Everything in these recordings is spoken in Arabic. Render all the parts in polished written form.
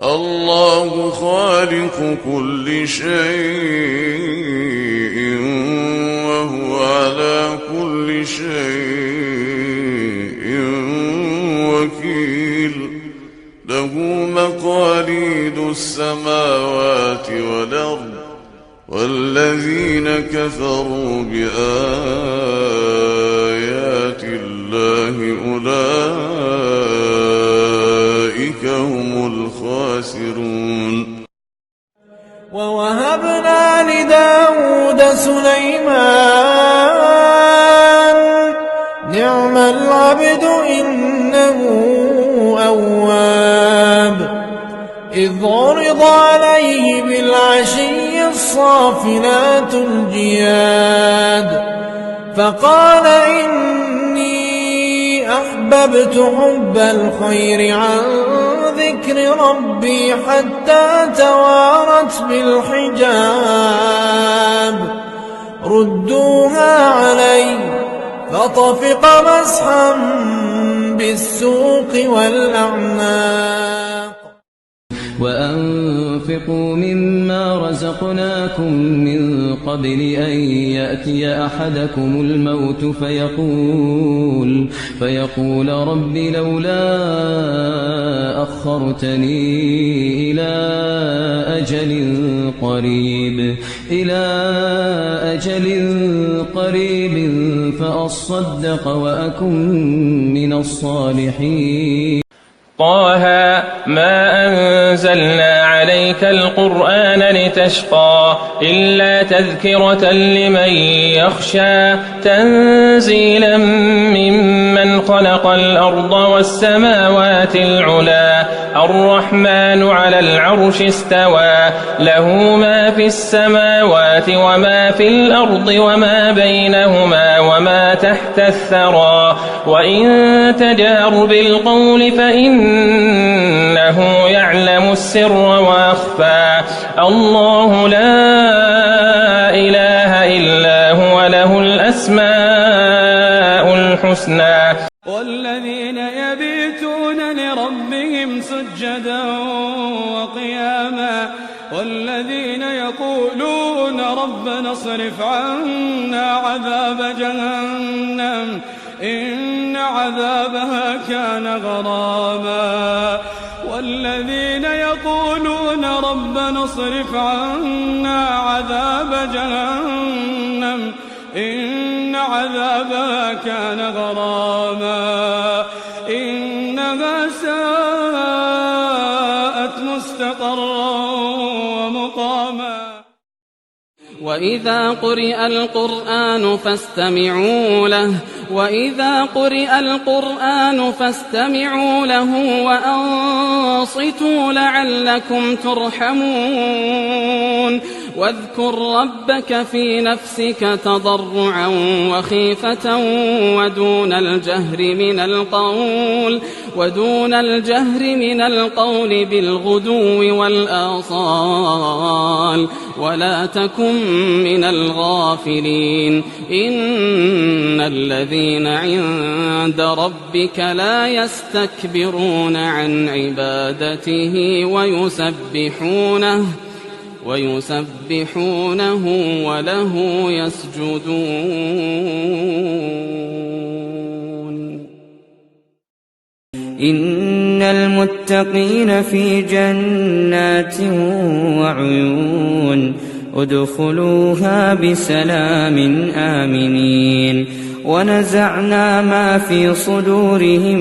الله خالق كل شيء وهو على كل شيء وكيل. له مقاليد السماوات والأرض والذين كفروا بآيات الله أولئك هم الخاسرون. ووهبنا لداود سليمان نعم العبد إنه أواب. إذ عرض عليه بالعشي الصافنات الجياد فقال إني أحببت حب الخير عن ذكر ربي حتى توارت بالحجاب. ردوها علي فطفق مسحا بالسوق والأعناق. وأنفقوا مما رزقناكم من قبل أن يأتي أحدكم الموت فيقول رب لولا أخرتني إلى أجل قريب فأصدق وأكن من الصالحين. طه ما أنزلنا عليك القرآن لتشقى إلا تذكرة لمن يخشى تنزيلا ممن خلق الأرض والسماوات العلا الرحمن على العرش استوى له ما في السماوات وما في الأرض وما بينهما وما تحت الثرى وإن تجهر بالقول فإنه يعلم السر وأخفى الله لا إله إلا هو له الأسماء الحسنى. والذين يبيتون لربهم سجدا وقياما والذين يقولون ربنا اصرف عنا عذاب جهنم إن عذابها كان غراما. والذين يقولون ربنا اصرف عنا عذاب جهنم إن عذابها كان غراما إنها ساءت مستقرا ومقاما. وإذا قرئ القرآن فاستمعوا له وأنصتوا لعلكم ترحمون. واذكر ربك في نفسك تضرعا وخيفة ودون الجهر من القول بالغدو والآصال ولا تكن من الغافلين. إن الذين عند ربك لا يستكبرون عن عبادته ويسبحونه وله يسجدون. إن المتقين في جنات وعيون ادخلوها بسلام آمنين. ونزعنا ما في صدورهم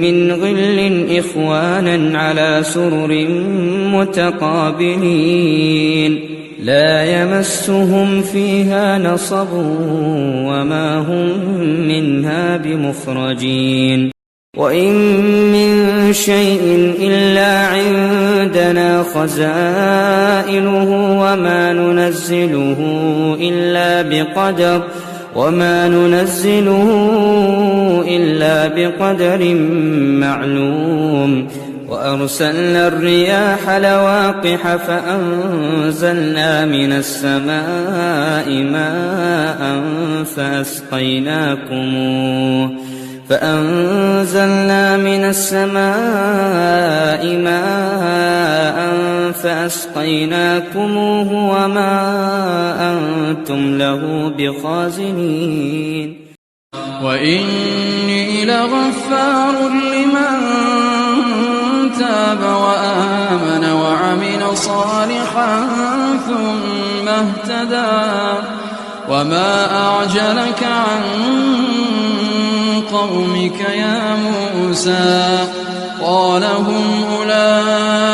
من غل إخوانا على سرر متقابلين لا يمسهم فيها نصب وما هم منها بمخرجين. وإن من شيء إلا عندنا خزائنه وما ننزله إلا بقدر معلوم. وأرسلنا الرياح لواقح فأنزلنا من السماء ماء فأسقيناكموه وما أنتم له بخازنين وإني لغفار لمن تاب وآمن وعمل صالحا ثم اهتدى وما أعجلك عن قومك يا موسى قال هم أولئك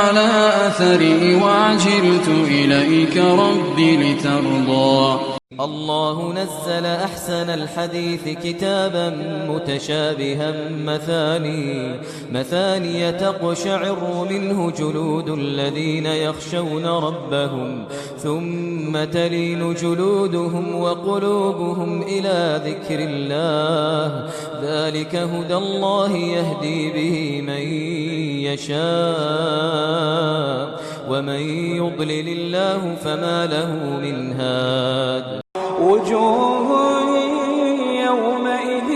على أثري وعجلت إليك رب لترضى الله نزل أحسن الحديث كتابا متشابها مثاني تقشعر منه جلود الذين يخشون ربهم ثم تلين جلودهم وقلوبهم إلى ذكر الله ذلك هدى الله يهدي به من يشاء ومن يضلل الله فما له من هاد وجوه يومئذ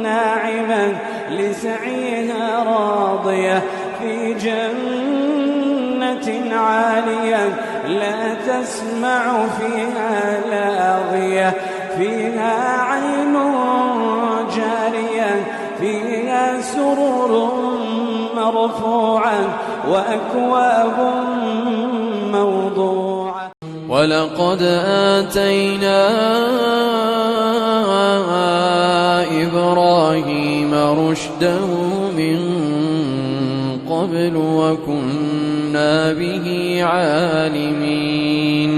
ناعمة لسعيها راضية في جنة عالية لا تسمع فيها لاغية فيها عين جارية فيها سرور مرفوعة وأكواب موضوعة ولقد آتينا إبراهيم رشده من قبل وكنا به عالمين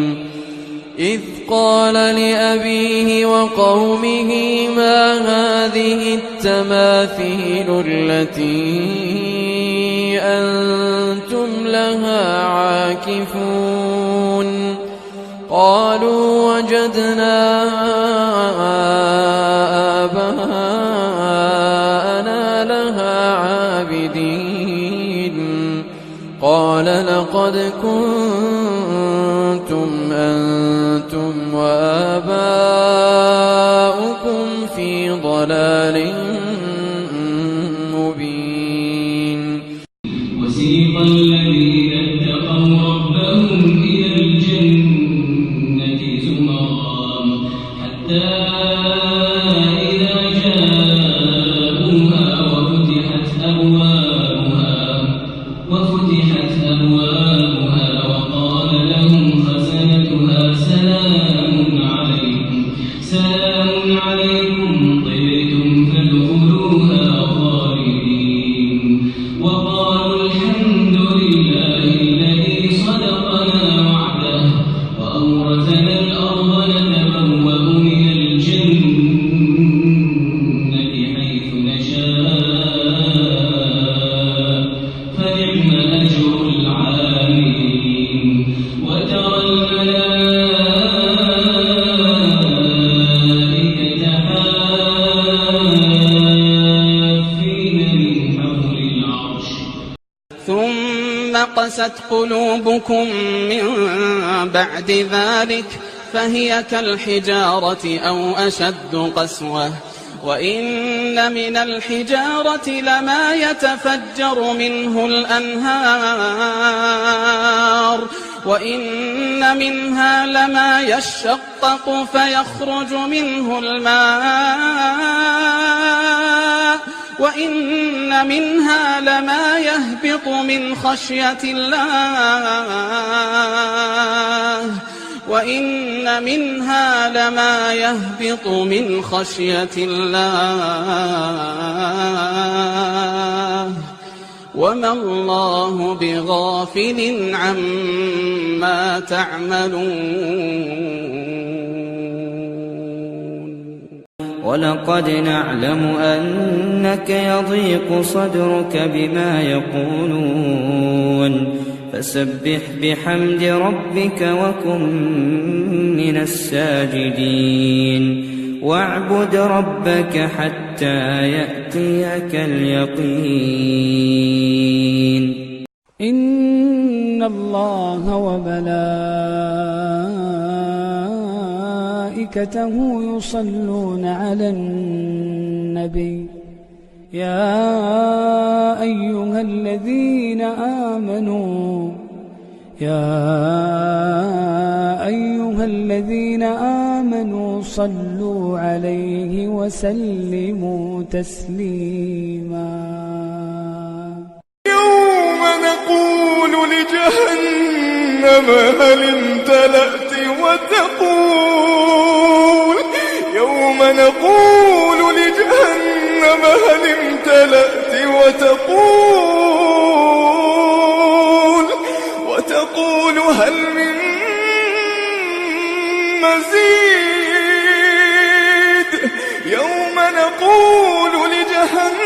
إذ قال لأبيه وقومه ما هذه التماثيل التي أنتم لها عاكفون قالوا وجدنا آباءنا لها عابدين قال لقد كنتم أنتم وآباؤكم في ضلال مبين وسيق الذين اتقوا ربهم إلى الجنة زمرا حتى إذا جاءوها وفتحت أبوابها وقال لهم خزنتها سلام عليكم طبتم فادخلوها خالدين وقالوا الحمد لله الذي صدقنا وعده وأورثنا الأرض نتبوأ من الجنة حيث نشاء فنعم أجر العاملين وترى الملائكة حافين من حول العرش ثم قست قلوبكم من بعد ذلك فهي كالحجارة أو أشد قسوة وإن من الحجارة لما يتفجر منه الأنهار وإن منها لما يشقق فيخرج منه الماء وإن منها لما يهبط من خشية الله وإن منها لما يهبط من خشية الله وما الله بغافل عما تعملون ولقد نعلم أنك يضيق صدرك بما يقولون فسبح بحمد ربك وكن من الساجدين واعبد ربك حتى يأتيك اليقين إن الله وملائكته يصلون على النبي يا أيها الذين آمنوا يا أيها الذين آمنوا صلوا عليه وسلموا تسليما يوم نقول لجهنم هل امتلأت وتقول يوم نقول لجهنم هل امتلأت وتقول هل من مزيد يوم نقول لجهنم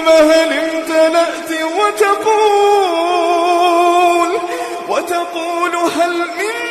هل امتلأت وتقول هل من